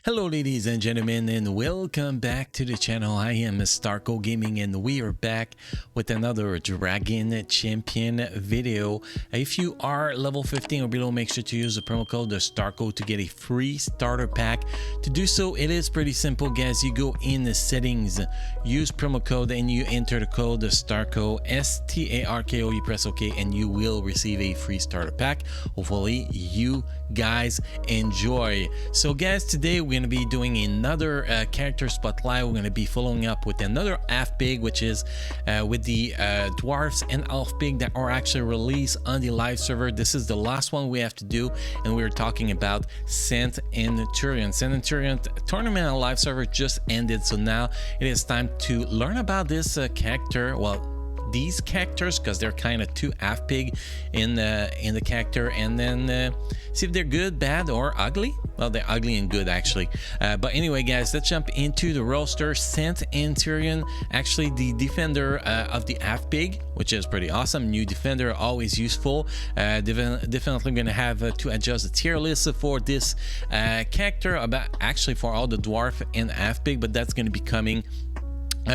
Hello ladies and gentlemen, and welcome back to the channel. I am Starco Gaming and we are back with another Dragon Champion video. If you are level 15 or below, make sure to use the promo code STARCO to get a free starter pack. To do so, it is pretty simple guys. You go in the settings, use promo code, and you enter the code STARCO, STARKO. You press OK and you will receive a free starter pack. Hopefully you guys enjoy. So guys, today we're going to be doing another character spotlight. We're going to be following up with another half pig, which is with the dwarfs and half pig that are actually released on the live server. This is the last one we have to do, and we're talking about Saint and Turion. Saint and Turion tournament on live server just ended, so now it is time to learn about this character. Well, these characters, because they're kind of two half pig in the character, and then see if they're good, bad, or ugly. Well, they're ugly and good actually, but anyway guys, let's jump into the roster. Saint and Turion, actually the defender of the half pig, which is pretty awesome. New defender, always useful. Definitely gonna have to adjust the tier list for this character, about actually for all the dwarf and half pig, but that's gonna be coming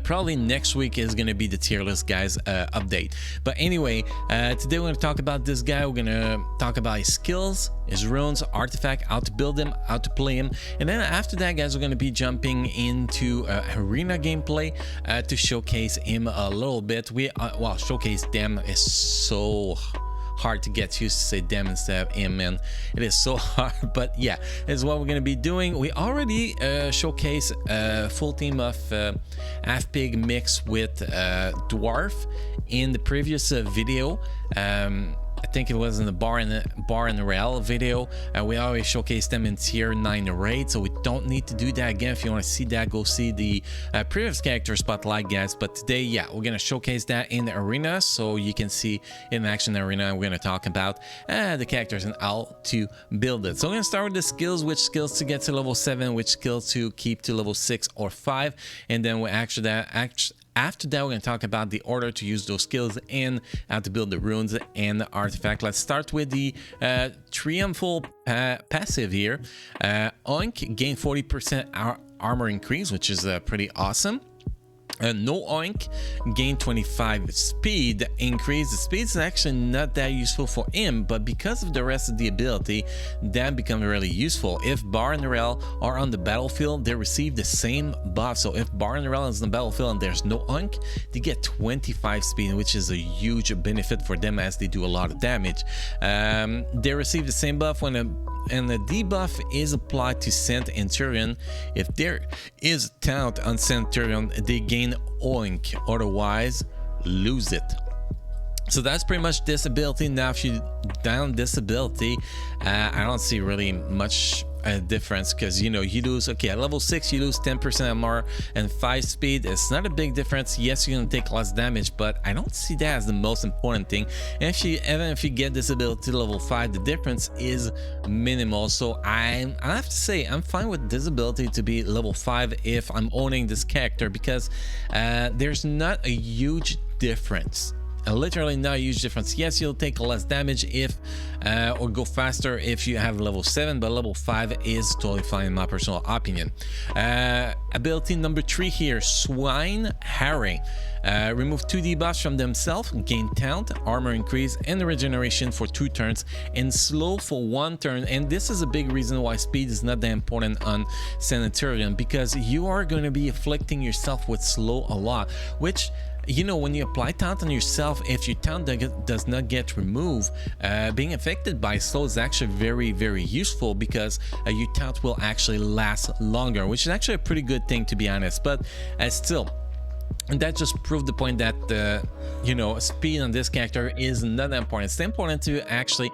probably next week. Is going to be the tier list guys update. But anyway, today we're going to talk about this guy. We're going to talk about his skills, his runes, artifact, how to build him, how to play him, and then after that guys, we're going to be jumping into arena gameplay to showcase him a little bit. Well, showcase them is so hard to get used to say them instead of him, man. It is so hard, but yeah, this is what we're going to be doing. We already showcase a full team of half pig mix with dwarf in the previous video. I think it was in the bar and the rail video. We always showcased them in tier 9 raid, so we don't need to do that again. If you want to see that, go see the previous character spotlight guys. But today, yeah, we're gonna showcase that in the arena, so you can see in action arena. We're gonna talk about the characters and how to build it. So we're gonna start with the skills, which skills to get to level 7, which skills to keep to level 6 or 5, and then we after that, we're going to talk about the order to use those skills and how to build the runes and the artifact. Let's start with the triumphal passive here. Oink, gain 40% armor increase, which is pretty awesome. No oink, gain 25 speed increase. The speed is actually not that useful for him, but because of the rest of the ability, that becomes really useful. If Bar and Rel are on the battlefield, they receive the same buff. So if Bar and Rel is on the battlefield and there's no oink, they get 25 speed, which is a huge benefit for them as they do a lot of damage. They receive the same buff when the debuff is applied to Saint and Turion. If there is taunt on Saint Turion, they gain oink, otherwise lose it. So that's pretty much this ability. Now if you down this ability, I don't see really much difference, because you know you lose, okay, at level 6 you lose 10% more and 5 speed. It's not a big difference. Yes, you're gonna take less damage, but I don't see that as the most important thing. And even if you get this ability to level 5, the difference is minimal. So I have to say I'm fine with this ability to be level 5 if I'm owning this character, because there's not a huge difference. Literally not a huge difference. Yes, you'll take less damage if or go faster if you have level 7, but level 5 is totally fine in my personal opinion. Ability number 3 here, Swine Harry. Remove 2 debuffs from themselves, gain taunt, armor increase, and regeneration for 2 turns, and slow for 1 turn. And this is a big reason why speed is not that important on Sanitarium, because you are going to be afflicting yourself with slow a lot, which, you know, when you apply taunt on yourself, if your taunt does not get removed, being affected by slow is actually very, very useful, because your taunt will actually last longer, which is actually a pretty good thing, to be honest. But still, and that just proved the point that you know, speed on this character is not that important. It's important to actually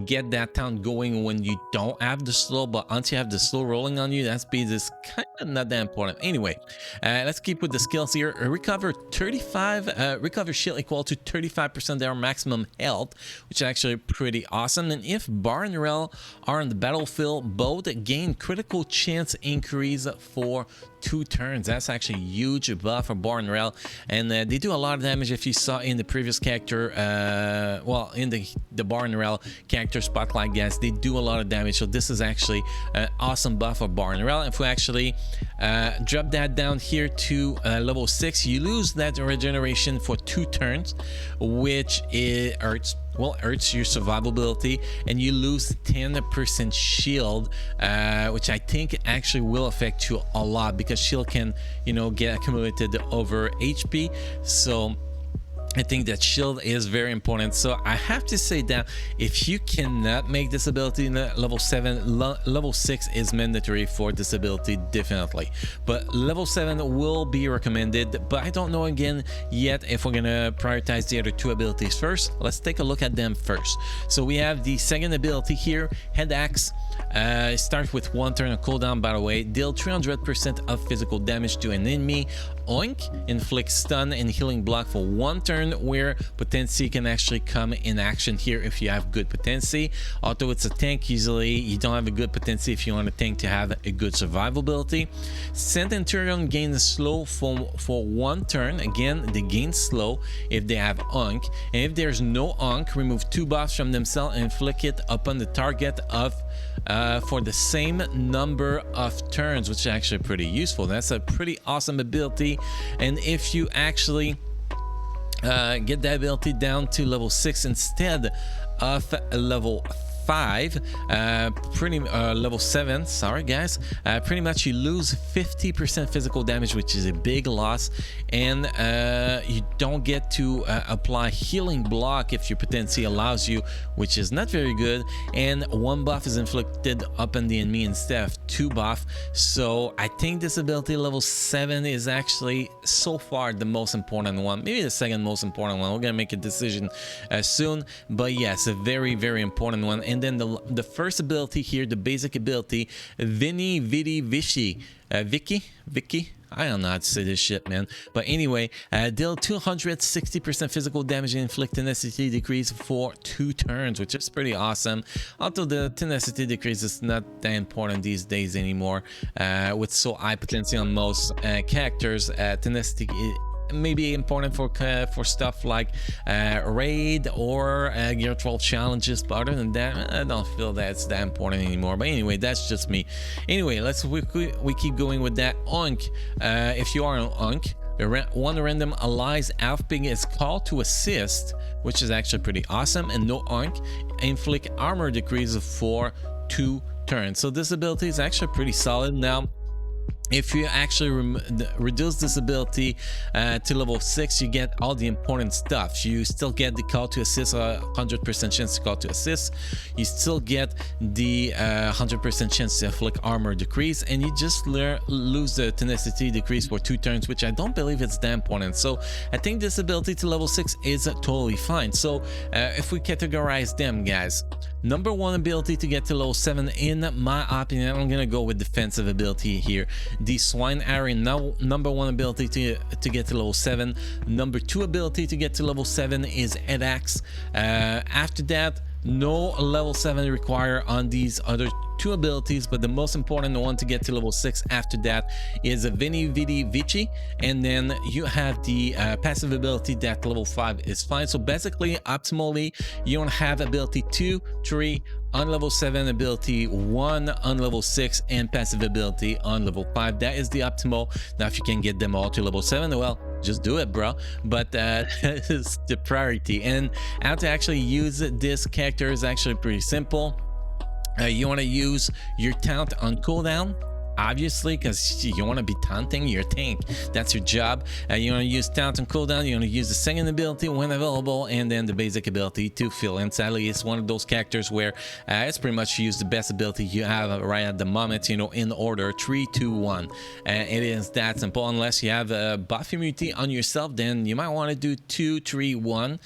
get that taunt going when you don't have the slow, but once you have the slow rolling on you, that speed is kind of not that important. Anyway, let's keep with the skills here. Recover shield equal to 35% their maximum health, which is actually pretty awesome. And if Bar and Rel are on the battlefield, both gain critical chance increase for 2 turns. That's actually a huge buff for Barn Rail, and they do a lot of damage. If you saw in the previous character, well, in the Barn Rail character Spotlight, guys, they do a lot of damage. So this is actually an awesome buff for Barn Rail. If we actually drop that down here to level 6, you lose that regeneration for 2 turns, which hurts. Well, hurts your survivability, and you lose 10% shield, which I think actually will affect you a lot, because shield can, you know, get accumulated over HP. So I think that shield is very important. So I have to say that if you cannot make this ability in level 7, level 6 is mandatory for this ability, definitely. But level 7 will be recommended, but I don't know again yet if we're gonna prioritize the other 2 abilities first. Let's take a look at them first. So we have the second ability here, Head Axe. Start with 1 turn of cooldown, by the way. Deal 300% of physical damage to an enemy. Oink, inflict stun and healing block for 1 turn, where potency can actually come in action here if you have good potency. Although it's a tank, usually you don't have a good potency if you want a tank to have a good survivability. Scent and Turion gain slow for 1 turn. Again, they gain slow if they have Onk, and if there's no Onk, remove 2 buffs from themselves and inflict it upon the target of for the same number of turns, which is actually pretty useful. That's a pretty awesome ability. And if you actually get that ability down to level 6 instead of level 5, level 7, sorry guys, pretty much you lose 50% physical damage, which is a big loss, and you don't get to apply healing block if your potency allows you, which is not very good, and 1 buff is inflicted upon the enemy instead of 2 buff. So I think this ability level 7 is actually so far the most important one, maybe the second most important one. We're gonna make a decision soon, but yes, a very, very important one. And then the first ability here, the basic ability, Vini Vidi Vici, Vicky, I don't know how to say this shit, man. But anyway, deal 260% physical damage and inflict tenacity decrease for 2 turns, which is pretty awesome. Although the tenacity decrease is not that important these days anymore, with so high potency on most characters. Tenacity may be important for stuff like raid or Gear 12 challenges, but other than that, I don't feel that it's that important anymore. But anyway, that's just me. Anyway, we keep going with that. Onk, if you are an Onk, one random ally's outping is called to assist, which is actually pretty awesome, and no Onk, inflict armor decrease for 2 turns. So this ability is actually pretty solid. Now, if you actually reduce this ability to level 6, you get all the important stuff. You still get the call to assist, 100% chance to call to assist. You still get the 100% chance to inflict armor decrease, and you just lose the tenacity decrease for 2 turns, which I don't believe it's that important. So I think this ability to level 6 is totally fine. So if we categorize them, guys, number 1 ability to get to level 7, in my opinion, I'm gonna go with defensive ability here. The Swine Array, now number 1 ability to get to level 7. Number 2 ability to get to level 7 is Head Axe. After that, no level 7 required on these other 2 abilities, but the most important one to get to level 6 after that is a Vini Vidi Vici, and then you have the passive ability that level 5 is fine. So basically, optimally, you don't have ability 2, 3 on level 7, ability 1 on level 6, and passive ability on level 5. That is the optimal. Now, if you can get them all to level 7, well, just do it, bro. But it's the priority. And how to actually use this character is actually pretty simple. You want to use your taunt on cooldown, obviously, because you want to be taunting your tank. That's your job. You want to use taunt and cooldown. You want to use the second ability when available, and then the basic ability to fill. And sadly, it's one of those characters where it's pretty much use the best ability you have right at the moment, you know, in order 3, 2, 1. It is that simple. Unless you have a buff immunity on yourself, then you might want to do 2, 3, 1.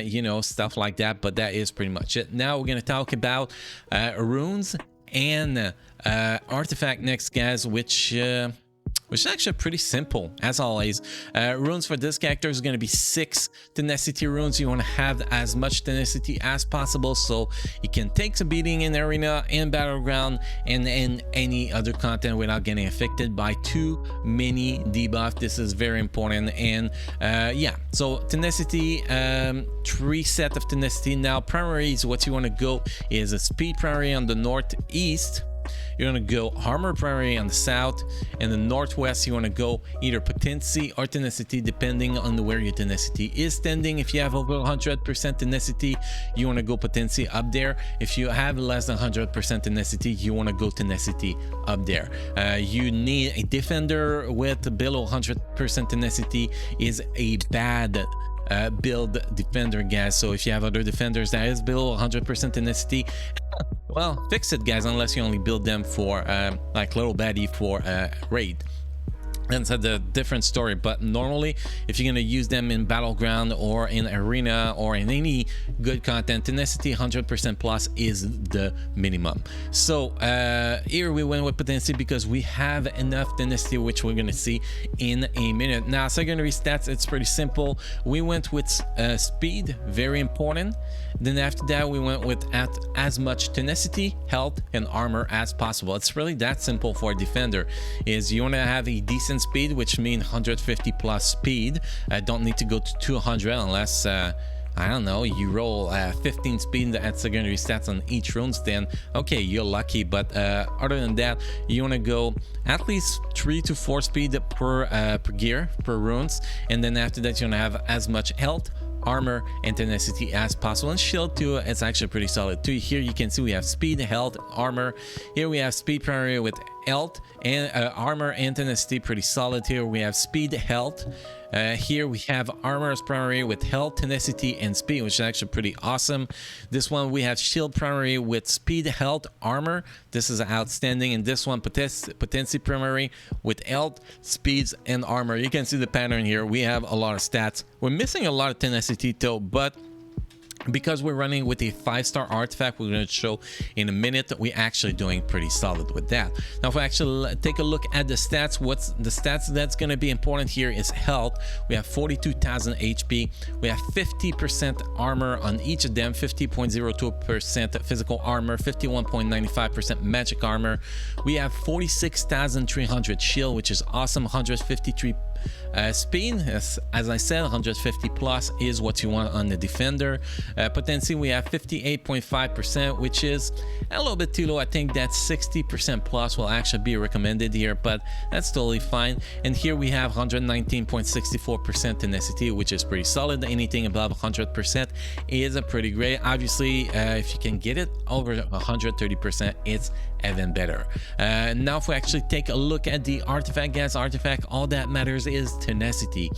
You know, stuff like that. But that is pretty much it. Now we're going to talk about runes and artifact next, guys, which which is actually pretty simple as always. Runes for this character is going to be 6 tenacity runes. You want to have as much tenacity as possible so you can take some beating in arena and battleground and in any other content without getting affected by too many debuff. This is very important. And yeah, so tenacity, 3 set of tenacity. Now primaries, what you want to go is a speed primary on the northeast. You're going to go armor primary on the south, and the northwest you want to go either potency or tenacity depending on where your tenacity is standing. If you have over 100% tenacity, you want to go potency up there. If you have less than 100% tenacity, you want to go tenacity up there. You need a defender with below 100% tenacity is a bad build defender, guys. So if you have other defenders that is below 100% tenacity, well, fix it, guys, unless you only build them for like little baddie for raid. That's a different story, but normally if you're going to use them in battleground or in arena or in any good content, tenacity 100% plus is the minimum. So here we went with potency because we have enough tenacity, which we're going to see in a minute. Now secondary stats, it's pretty simple. We went with speed, very important. Then after that we went with as much tenacity, health, and armor as possible. It's really that simple for a defender. Is you want to have a decent speed, which means 150 plus speed. Don't need to go to 200 unless I don't know, you roll 15 speed at secondary stats on each runes, then okay, you're lucky. But other than that, you want to go at least 3 to 4 speed per gear, per runes. And then after that, you want to have as much health, armor, and tenacity as possible. And shield too, it's actually pretty solid too. Here you can see we have speed, health, armor. Here we have speed primary with health and armor and tenacity, pretty solid. Here we have speed, health. Here we have armor's primary with health, tenacity, and speed, which is actually pretty awesome. This one we have shield primary with speed, health, armor. This is outstanding. And this one potency primary with health, speeds, and armor. You can see the pattern here. We have a lot of stats. We're missing a lot of tenacity though, but because we're running with a 5-star artifact, we're going to show in a minute that we're actually doing pretty solid with that. Now if we actually take a look at the stats, what's the stats that's going to be important here is health. We have 42,000 HP. We have 50% armor on each of them, 50.02% physical armor, 51.95% magic armor. We have 46,300 shield, which is awesome. 153 speed, as I said, 150 plus is what you want on the defender. Potency, we have 58.5%, which is a little bit too low. I think that 60% plus will actually be recommended here, but that's totally fine. And here we have 119.64% tenacity, which is pretty solid. Anything above 100% is a pretty great. Obviously, if you can get it over 130%, it's even better. Now if we actually take a look at the artifact, guys, artifact, all that matters is tenacity.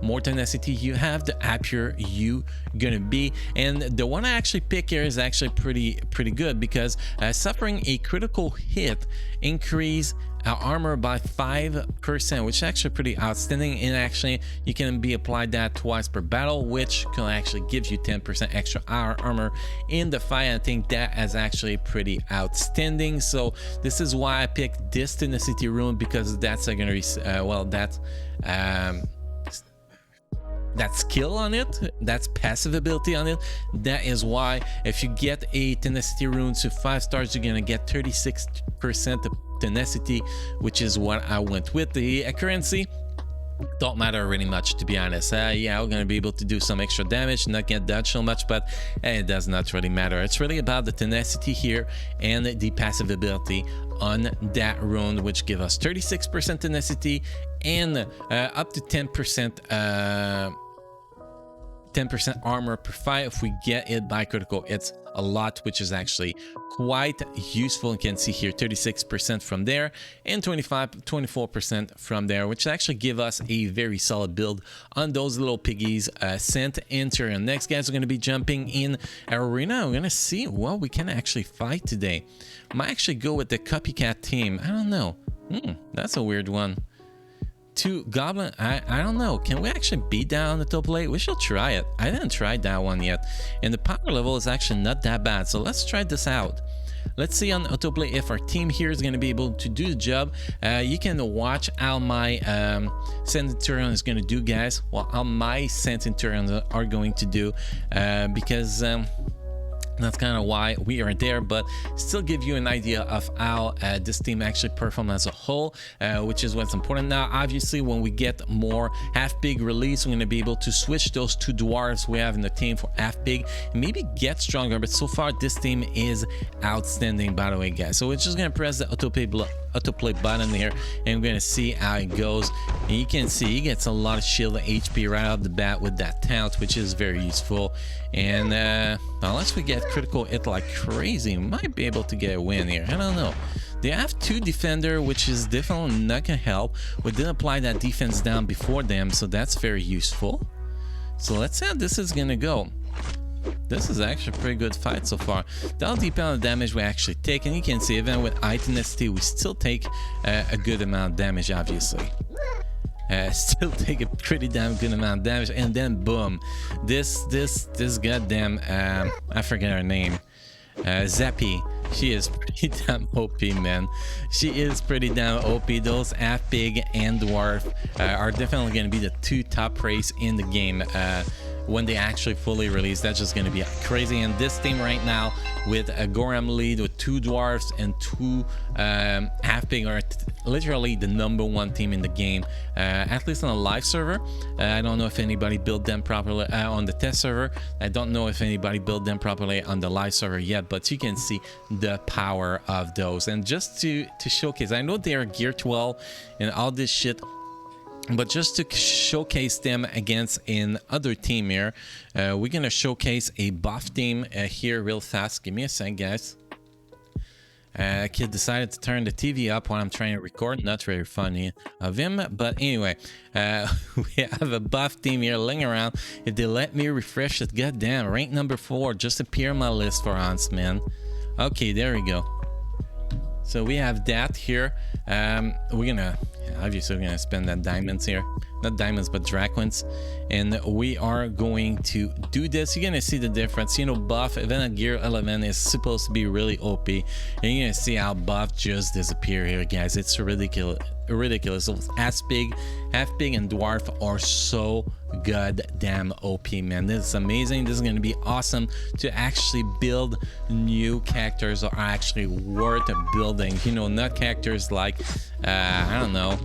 More tenacity you have, the happier you gonna be. And the one I actually pick here is actually pretty good because suffering a critical hit increase armor by 5%, which is actually pretty outstanding. And actually you can be applied that twice per battle, which can actually give you 10% extra armor in the fight. I think that is actually pretty outstanding. So this is why I picked this tenacity rune, because that's secondary, well, that's that skill on it, that's passive ability on it. That is why if you get a tenacity rune to 5 stars, you're gonna get 36% of tenacity, which is what I went with. The accuracy don't matter really much, to be honest. Yeah, we're gonna be able to do some extra damage, not get dodged so much, but it does not really matter. It's really about the tenacity here and the passive ability on that rune, which give us 36% tenacity and up to 10% armor per fight. If we get it by critical, it's a lot, which is actually quite useful. You can see here 36% from there and 24% from there, which actually give us a very solid build on those little piggies sent and Turion. Next, guys, we're going to be jumping in arena. We're going to see what we can actually fight today. Might actually go with the copycat team. I don't know. That's a weird one. 2 goblin, I don't know. Can we actually beat down the top late? We should try it. I didn't try that one yet, and the power level is actually not that bad, so let's try this out. let's see on autoplay if our team here is going to be able to do the job. You can watch how my Turion is going to do, guys. Well, how my Turions are going to do, because that's kind of why we are there, but still give you an idea of how this team actually performed as a whole, which is what's important. Now, obviously, when we get more half big release, we're going to be able to switch those 2 dwarves we have in the team for half big and maybe get stronger. But so far, this team is outstanding, by the way, guys. So we're just going to press the autoplay button here, and we're going to see how it goes. And you can see he gets a lot of shield HP right off the bat with that taunt, which is very useful. And unless we get critical hit like crazy, we might be able to get a win here. I don't know. They have 2 defender, which is definitely not gonna help. We did apply that defense down before them, so that's very useful. So let's see how this is gonna go. This is actually a pretty good fight so far. That'll depend on the damage we actually take, and you can see even with high tenacity, we still take a good amount of damage, obviously. Still take a pretty damn good amount of damage, and then boom, this goddamn I forget her name, Zappy. She is pretty damn OP, man. She is pretty damn OP. Those half big and dwarf are definitely going to be the 2 top race in the game. When they actually fully release, that's just going to be crazy. And this team right now with a Goram lead with 2 dwarfs and 2 half big are literally the #1 team in the game, at least on a live server. I don't know if anybody built them properly on the test server. I don't know if anybody built them properly on the live server yet, but you can see the power of those. And just to showcase, I know they are gear 12 and all this shit, but just to showcase them against an other team here, we're gonna showcase a buff team here real fast. Give me a sec, guys. Kid decided to turn the TV up while I'm trying to record. Not very funny of him, but anyway, we have a buff team here laying around. If they let me refresh it, goddamn, rank number 4 just appear on my list for once, man. Okay, there we go. So we have that here. We're gonna obviously we're gonna spend that diamonds here, not diamonds but drachmins, and we are going to do this. You're gonna see the difference. You know, buff even at gear 11 is supposed to be really OP, and you're gonna see how buff just disappear here, guys. It's ridiculous. So half big and dwarf are so goddamn OP, man. This is amazing. This is going to be awesome to actually build new characters are actually worth building. You know, not characters like I don't know,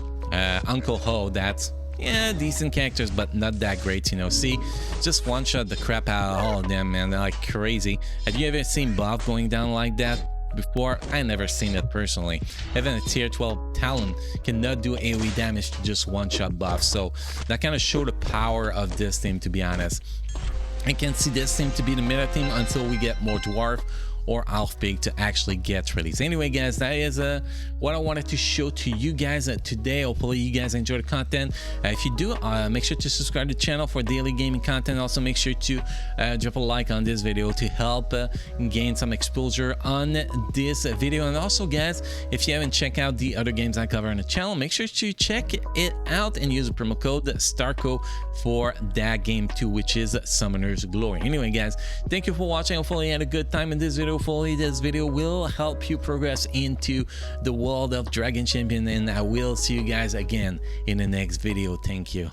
Uncle Ho. That's decent characters, but not that great, you know. See, just one shot the crap out of all of them, man. They're like crazy. Have you ever seen buff going down like that before? I never seen it personally. Even a tier 12 talon cannot do AoE damage to just one shot buff, so that kind of showed the power of this team, to be honest. I can see this team to be the meta team until we get more dwarf or half big to actually get released. Anyway, guys, that is what I wanted to show to you guys today. Hopefully you guys enjoy the content. If you do, make sure to subscribe to the channel for daily gaming content. Also make sure to drop a like on this video to help gain some exposure on this video. And also, guys, if you haven't checked out the other games I cover on the channel, make sure to check it out and use the promo code STARKO for that game too, which is Summoner's Glory. Anyway, guys, thank you for watching. Hopefully you had a good time in this video. Hopefully this video will help you progress into the world of Dragon Champion, and I will see you guys again in the next video. Thank you.